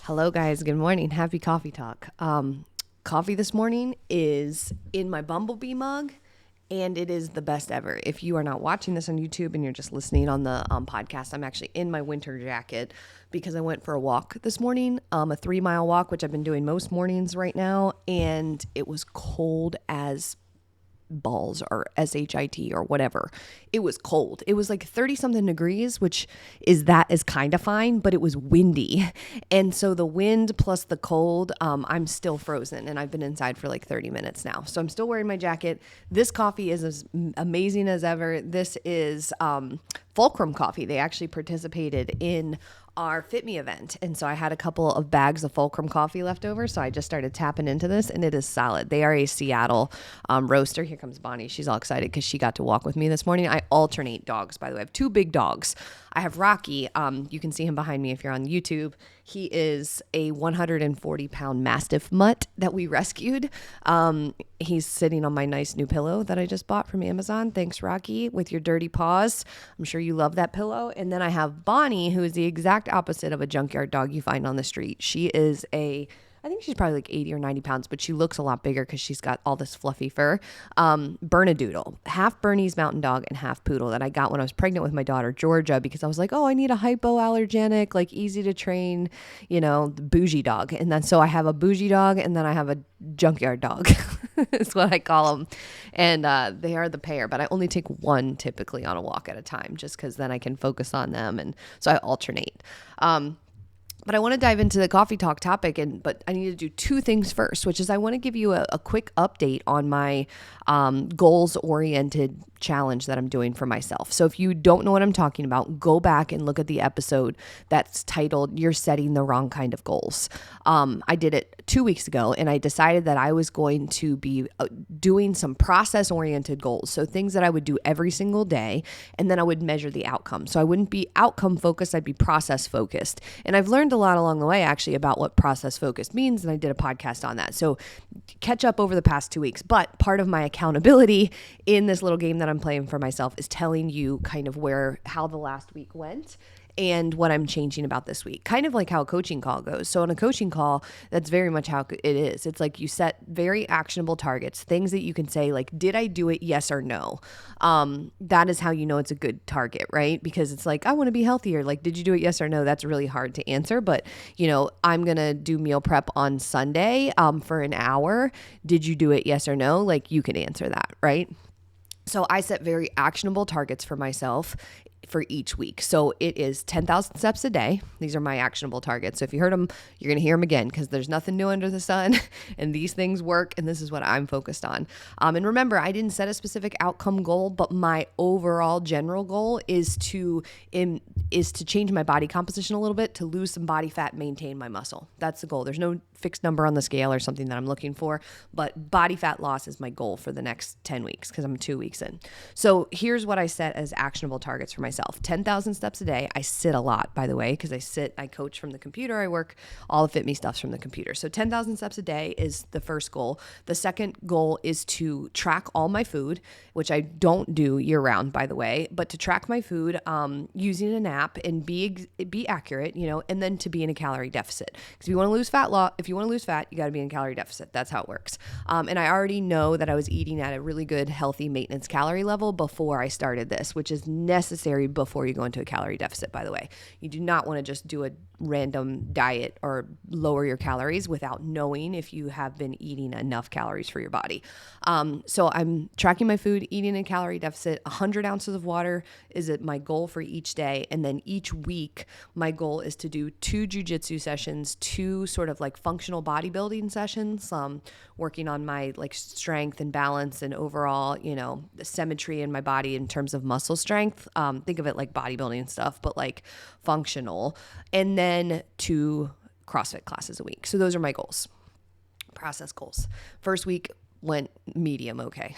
Hello, guys. Good morning. Happy coffee talk. Coffee this morning is in my Bumblebee mug, and it is the best ever. If you are not watching this on YouTube and you're just listening on the podcast, I'm actually in my winter jacket because I went for a walk this morning, a 3-mile walk, which I've been doing most mornings right now, and it was cold as balls or shit or whatever. It was cold. It was like 30 something degrees, which is kind of fine, but it was windy. And so the wind plus the cold, I'm still frozen, and I've been inside for like 30 minutes now. So I'm still wearing my jacket. This coffee is as amazing as ever. This is Fulcrum Coffee. They actually participated in our Fit Me event. And so I had a couple of bags of Fulcrum coffee left over. So I just started tapping into this, and it is solid. They are a Seattle roaster. Here comes Bonnie. She's all excited because she got to walk with me this morning. I alternate dogs, by the way. I have 2 big dogs. I have Rocky. You can see him behind me if you're on YouTube. He is a 140-pound Mastiff mutt that we rescued. He's sitting on my nice new pillow that I just bought from Amazon. Thanks, Rocky, with your dirty paws. I'm sure you love that pillow. And then I have Bonnie, who is the exact opposite of a junkyard dog you find on the street. She is I think she's probably like 80 or 90 pounds, but she looks a lot bigger because she's got all this fluffy fur. Bernedoodle, half Bernese Mountain Dog and half Poodle that I got when I was pregnant with my daughter, Georgia, because I was like, oh, I need a hypoallergenic, like easy to train, bougie dog. And then so I have a bougie dog, and then I have a junkyard dog. Is what I call them. And they are the pair, but I only take one typically on a walk at a time just because then I can focus on them. And so I alternate. But I want to dive into the coffee talk topic, but I need to do 2 things first, which is I want to give you a quick update on my goals-oriented challenge that I'm doing for myself. So if you don't know what I'm talking about, go back and look at the episode that's titled "You're Setting the Wrong Kind of Goals." I did it 2 weeks ago, and I decided that I was going to be doing some process-oriented goals. So things that I would do every single day, and then I would measure the outcome. So I wouldn't be outcome focused, I'd be process focused. And I've learned a lot along the way actually about what process focused means, and I did a podcast on that. So catch up over the past 2 weeks. But part of my accountability in this little game that I'm playing for myself is telling you kind of how the last week went and what I'm changing about this week. Kind of like how a coaching call goes. So in a coaching call, that's very much how it is. It's like you set very actionable targets, things that you can say like, did I do it? Yes or no? That is how you know it's a good target, right? Because it's like, I want to be healthier. Like, did you do it? Yes or no? That's really hard to answer. But, I'm going to do meal prep on Sunday for an hour. Did you do it? Yes or no? Like, you can answer that, right? So I set very actionable targets for myself for each week. So it is 10,000 steps a day. These are my actionable targets. So if you heard them, you're going to hear them again because there's nothing new under the sun and these things work. And this is what I'm focused on. And remember, I didn't set a specific outcome goal, but my overall general goal is to change my body composition a little bit, to lose some body fat, maintain my muscle. That's the goal. There's no fixed number on the scale or something that I'm looking for, but body fat loss is my goal for the next 10 weeks because I'm 2 weeks in. So here's what I set as actionable targets for myself. 10,000 steps a day. I sit a lot, by the way, because I coach from the computer. I work all the Fit Me stuffs from the computer. So 10,000 steps a day is the first goal. The second goal is to track all my food, which I don't do year round, by the way, but to track my food using an app and be accurate, and then to be in a calorie deficit. Because if you want to lose fat, you got to be in a calorie deficit. That's how it works. And I already know that I was eating at a really good, healthy maintenance calorie level before I started this, which is necessary before you go into a calorie deficit, by the way. You do not want to just do a random diet or lower your calories without knowing if you have been eating enough calories for your body. So I'm tracking my food, eating in a calorie deficit. 100 ounces of water is my goal for each day. And then each week, my goal is to do 2 jujitsu sessions, 2 sort of like functional bodybuilding sessions, working on my like strength and balance and overall, the symmetry in my body in terms of muscle strength. Think of it like bodybuilding stuff, but like functional. And then 2 CrossFit classes a week. So those are my goals, process goals. First week went medium okay.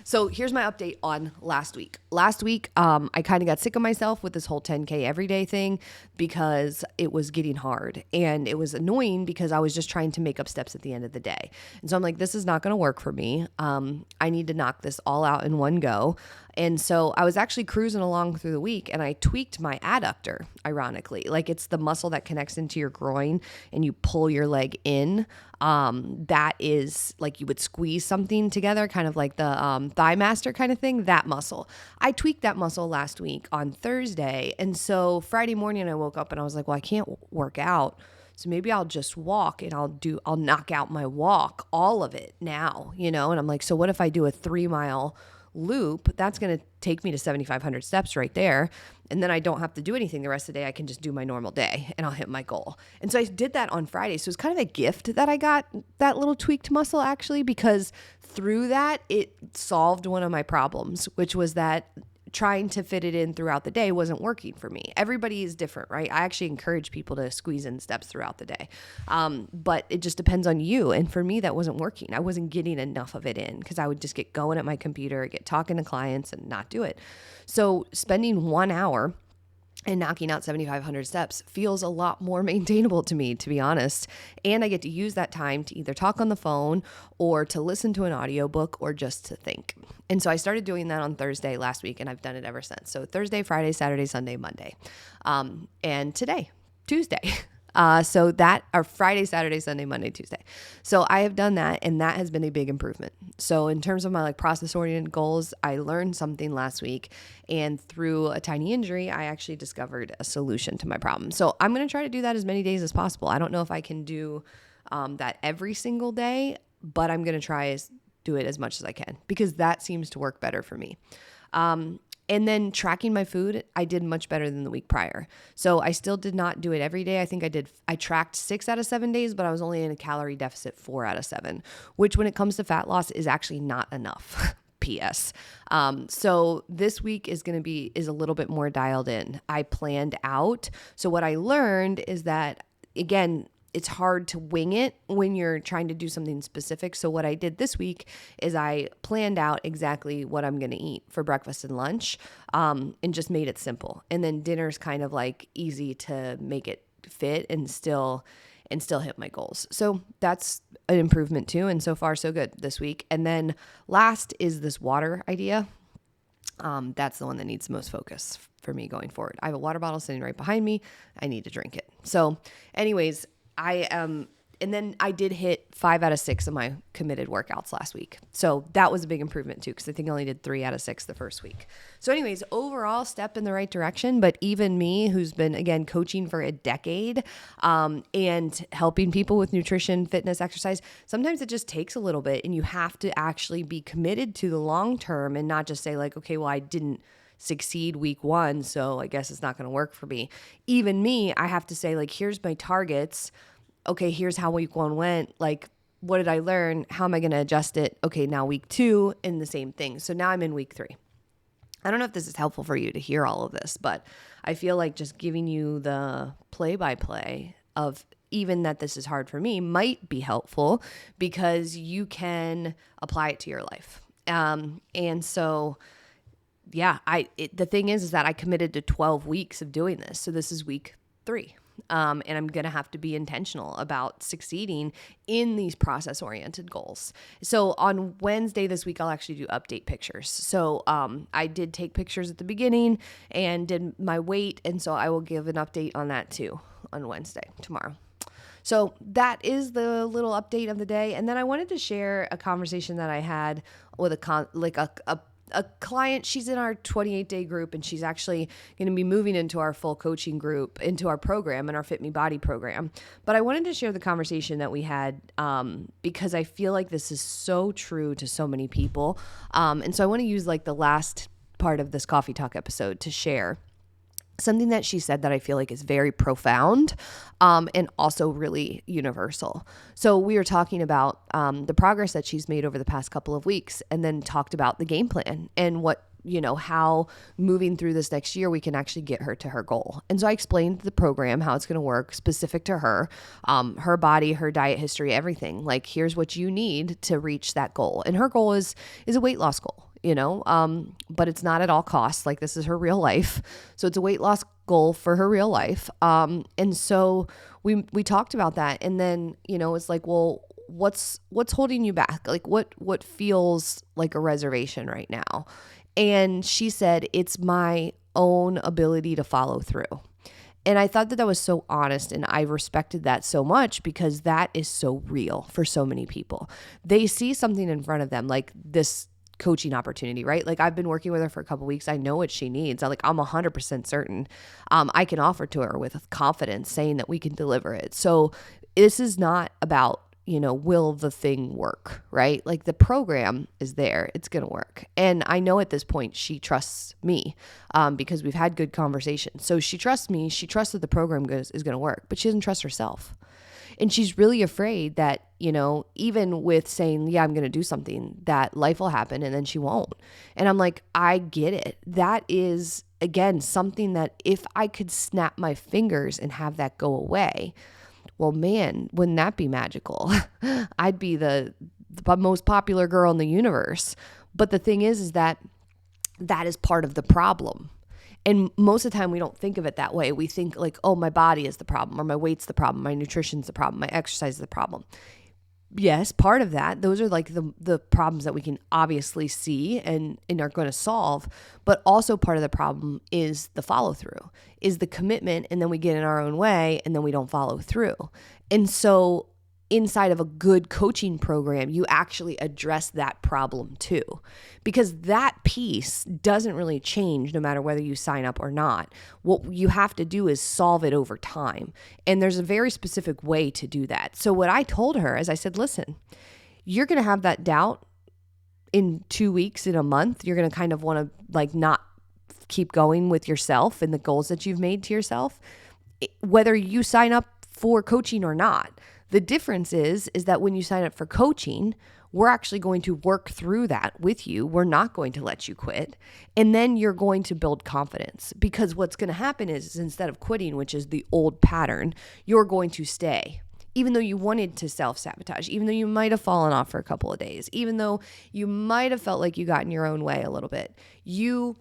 So here's my update on last week. Last week, I kind of got sick of myself with this whole 10K everyday thing because it was getting hard and it was annoying because I was just trying to make up steps at the end of the day. And so I'm like, this is not going to work for me. I need to knock this all out in one go. And so I was actually cruising along through the week and I tweaked my adductor, ironically. Like it's the muscle that connects into your groin and you pull your leg in. That is like you would squeeze something together, kind of like the thigh master kind of thing, that muscle. I tweaked that muscle last week on Thursday. And so Friday morning I woke up and I was like, well, I can't work out. So maybe I'll just walk and I'll knock out my walk, all of it now, And I'm like, so what if I do a 3-mile loop? That's going to take me to 7,500 steps right there. And then I don't have to do anything the rest of the day. I can just do my normal day and I'll hit my goal. And so I did that on Friday. So it's kind of a gift that I got that little tweaked muscle actually, because through that, it solved one of my problems, which was that trying to fit it in throughout the day wasn't working for me. Everybody is different, right? I actually encourage people to squeeze in steps throughout the day. But it just depends on you. And for me, that wasn't working. I wasn't getting enough of it in because I would just get going at my computer, get talking to clients and not do it. So spending 1 hour and knocking out 7,500 steps feels a lot more maintainable to me, to be honest. And I get to use that time to either talk on the phone or to listen to an audiobook or just to think. And so I started doing that on Thursday last week and I've done it ever since. So Thursday, Friday, Saturday, Sunday, Monday. And today, Tuesday. So that are Friday, Saturday, Sunday, Monday, Tuesday. So I have done that and that has been a big improvement. So in terms of my process oriented goals, I learned something last week and through a tiny injury, I actually discovered a solution to my problem. So I'm going to try to do that as many days as possible. I don't know if I can do that every single day, but I'm going to try to do it as much as I can because that seems to work better for me. And then tracking my food, I did much better than the week prior. So I still did not do it every day. I think I tracked 6 out of 7 days, but I was only in a calorie deficit 4 out of 7, which when it comes to fat loss is actually not enough. P.S. So this week is a little bit more dialed in. I planned out. So what I learned is that, again, it's hard to wing it when you're trying to do something specific. So what I did this week is I planned out exactly what I'm going to eat for breakfast and lunch, and just made it simple. And then dinner's kind of like easy to make it fit and still hit my goals. So that's an improvement too. And so far so good this week. And then last is this water idea. That's the one that needs the most focus for me going forward. I have a water bottle sitting right behind me. I need to drink it. So anyways, and then I did hit 5 out of 6 of my committed workouts last week. So that was a big improvement too, because I think I only did 3 out of 6 the first week. So anyways, overall step in the right direction. But even me, who's been, again, coaching for a decade, and helping people with nutrition, fitness, exercise, sometimes it just takes a little bit and you have to actually be committed to the long term and not just say like, okay, well, I didn't succeed week 1, so I guess it's not going to work for me. Even me, I have to say like, here's my targets. Okay, here's how week 1 went. Like, what did I learn? How am I going to adjust it? Okay, now week 2 and the same thing. So now I'm in week 3. I don't know if this is helpful for you to hear all of this, but I feel like just giving you the play-by-play of even that this is hard for me might be helpful because you can apply it to your life. And so yeah, the thing is that I committed to 12 weeks of doing this. So this is week 3. And I'm going to have to be intentional about succeeding in these process-oriented goals. So on Wednesday this week, I'll actually do update pictures. So I did take pictures at the beginning and did my weight. And so I will give an update on that too on Wednesday, tomorrow. So that is the little update of the day. And then I wanted to share a conversation that I had with a client. She's in our 28-day group and she's actually going to be moving into our full coaching group, into our program and our Fit Me Body program. But I wanted to share the conversation that we had because I feel like this is so true to so many people. And so I want to use like the last part of this coffee talk episode to share something that she said that I feel like is very profound, and also really universal. So we were talking about the progress that she's made over the past couple of weeks, and then talked about the game plan and what, how moving through this next year, we can actually get her to her goal. And so I explained the program, how it's going to work specific to her, her body, her diet history, everything. Like, here's what you need to reach that goal. And her goal is a weight loss goal. But it's not at all costs. Like, this is her real life. So it's a weight loss goal for her real life. And so we talked about that. And then, it's like, well, what's holding you back? Like what feels like a reservation right now? And she said, it's my own ability to follow through. And I thought that that was so honest, and I respected that so much because that is so real for so many people. They see something in front of them, like this coaching opportunity, right? Like I've been working with her for a couple of weeks. I know what she needs. I'm 100% certain I can offer to her with confidence, saying that we can deliver it. So this is not about, will the thing work, right? Like the program is there, it's going to work. And I know at this point she trusts me because we've had good conversations. So she trusts me. She trusts that the program is going to work, but she doesn't trust herself. And she's really afraid that, even with saying, yeah, I'm going to do something, that life will happen and then she won't. And I'm like, I get it. That is, again, something that if I could snap my fingers and have that go away, well, man, wouldn't that be magical? I'd be the most popular girl in the universe. But the thing is that is part of the problem. And most of the time we don't think of it that way. We think like, oh, my body is the problem, or my weight's the problem, my nutrition's the problem, my exercise is the problem. Yes, part of that. Those are like the problems that we can obviously see and are going to solve. But also part of the problem is the follow through, is the commitment. And then we get in our own way and then we don't follow through. And so inside of a good coaching program, you actually address that problem too, because that piece doesn't really change no matter whether you sign up or not. What you have to do is solve it over time. And there's a very specific way to do that. So what I told her is I said, listen, you're going to have that doubt in 2 weeks, in a month. You're going to kind of want to like not keep going with yourself and the goals that you've made to yourself, whether you sign up for coaching or not. The difference is that when you sign up for coaching, we're actually going to work through that with you. We're not going to let you quit. And then you're going to build confidence, because what's going to happen is instead of quitting, which is the old pattern, you're going to stay. Even though you wanted to self-sabotage, even though you might have fallen off for a couple of days, even though you might have felt like you got in your own way a little bit, you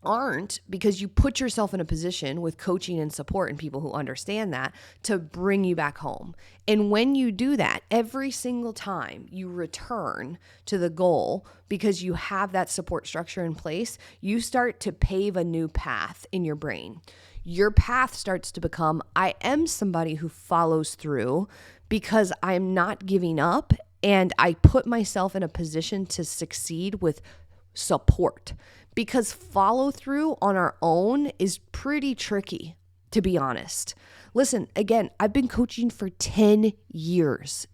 aren't, because you put yourself in a position with coaching and support and people who understand that to bring you back home. And when you do that, every single time you return to the goal because you have that support structure in place, you start to pave a new path in your brain. Your path starts to become, I am somebody who follows through because I'm not giving up, and I put myself in a position to succeed with support. Because follow through on our own is pretty tricky, to be honest. Listen, again, I've been coaching for 10 years,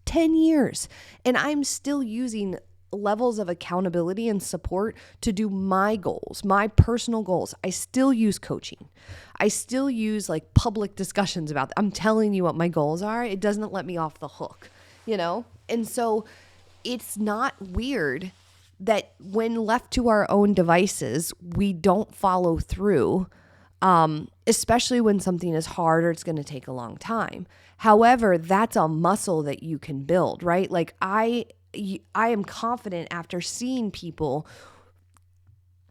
and I'm still using levels of accountability and support to do my goals, my personal goals. I still use coaching. I still use like public discussions about that. I'm telling you what my goals are. It doesn't let me off the hook, And so it's not weird that when left to our own devices, we don't follow through, especially when something is hard or it's going to take a long time. However, that's a muscle that you can build, right? Like I am confident after seeing people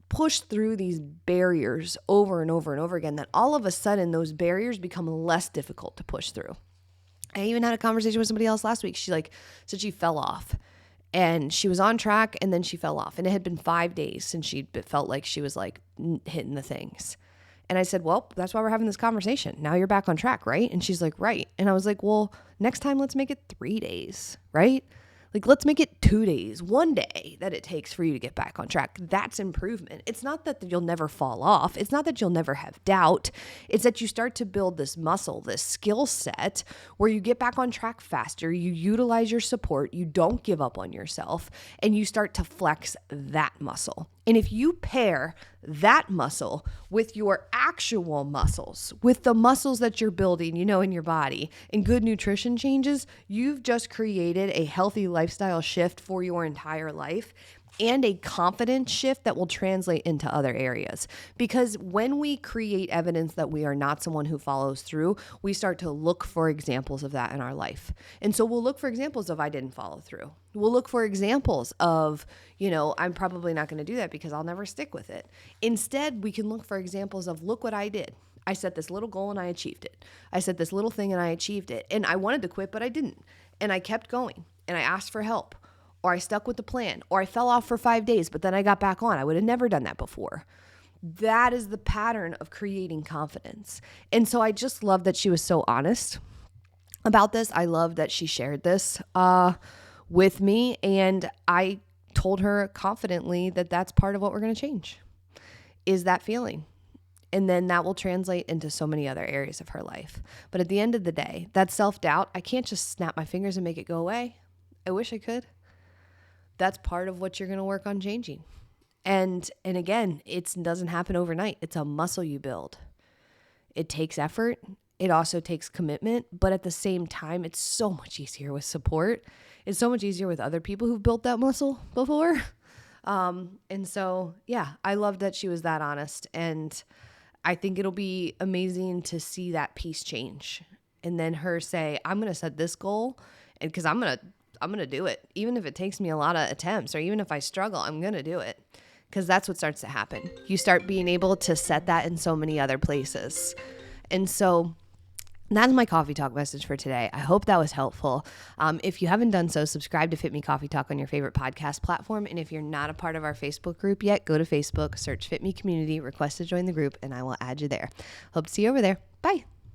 push through these barriers over and over and over again, that all of a sudden those barriers become less difficult to push through. I even had a conversation with somebody else last week. She said she fell off. And she was on track and then she fell off. And it had been 5 days since she felt like she was like hitting the things. And I said, well, that's why we're having this conversation. Now you're back on track, right? And she's like, right. And I was like, well, next time let's make it 3 days, right? Like, let's make it 2 days, 1 day that it takes for you to get back on track. That's improvement. It's not that you'll never fall off. It's not that you'll never have doubt. It's that you start to build this muscle, this skill set where you get back on track faster. You utilize your support. You don't give up on yourself, and you start to flex that muscle. And if you pair that muscle with your actual muscles, with the muscles that you're building, in your body, and good nutrition changes, you've just created a healthy lifestyle shift for your entire life, and a confidence shift that will translate into other areas. Because when we create evidence that we are not someone who follows through, we start to look for examples of that in our life. And so we'll look for examples of I didn't follow through. We'll look for examples of, I'm probably not going to do that because I'll never stick with it. Instead, we can look for examples of, look what I did. I set this little goal and I achieved it. I set this little thing and I achieved it. And I wanted to quit, but I didn't. And I kept going and I asked for help. or I stuck with the plan, or I fell off for 5 days, but then I got back on. I would have never done that before. That is the pattern of creating confidence. And so I just love that she was so honest about this. I love that she shared this with me, and I told her confidently that that's part of what we're going to change, is that feeling. And then that will translate into so many other areas of her life. But at the end of the day, that self-doubt, I can't just snap my fingers and make it go away. I wish I could. That's part of what you're going to work on changing. And again, it doesn't happen overnight. It's a muscle you build. It takes effort. It also takes commitment. But at the same time, it's so much easier with support. It's so much easier with other people who've built that muscle before. And so, yeah, I love that she was that honest. And I think it'll be amazing to see that piece change. And then her say, I'm going to set this goal, and because I'm going to do it. Even if it takes me a lot of attempts, or even if I struggle, I'm going to do it. Because that's what starts to happen. You start being able to set that in so many other places. And so that's my coffee talk message for today. I hope that was helpful. If you haven't done so, subscribe to Fit Me Coffee Talk on your favorite podcast platform. And if you're not a part of our Facebook group yet, go to Facebook, search Fit Me Community, request to join the group, and I will add you there. Hope to see you over there. Bye.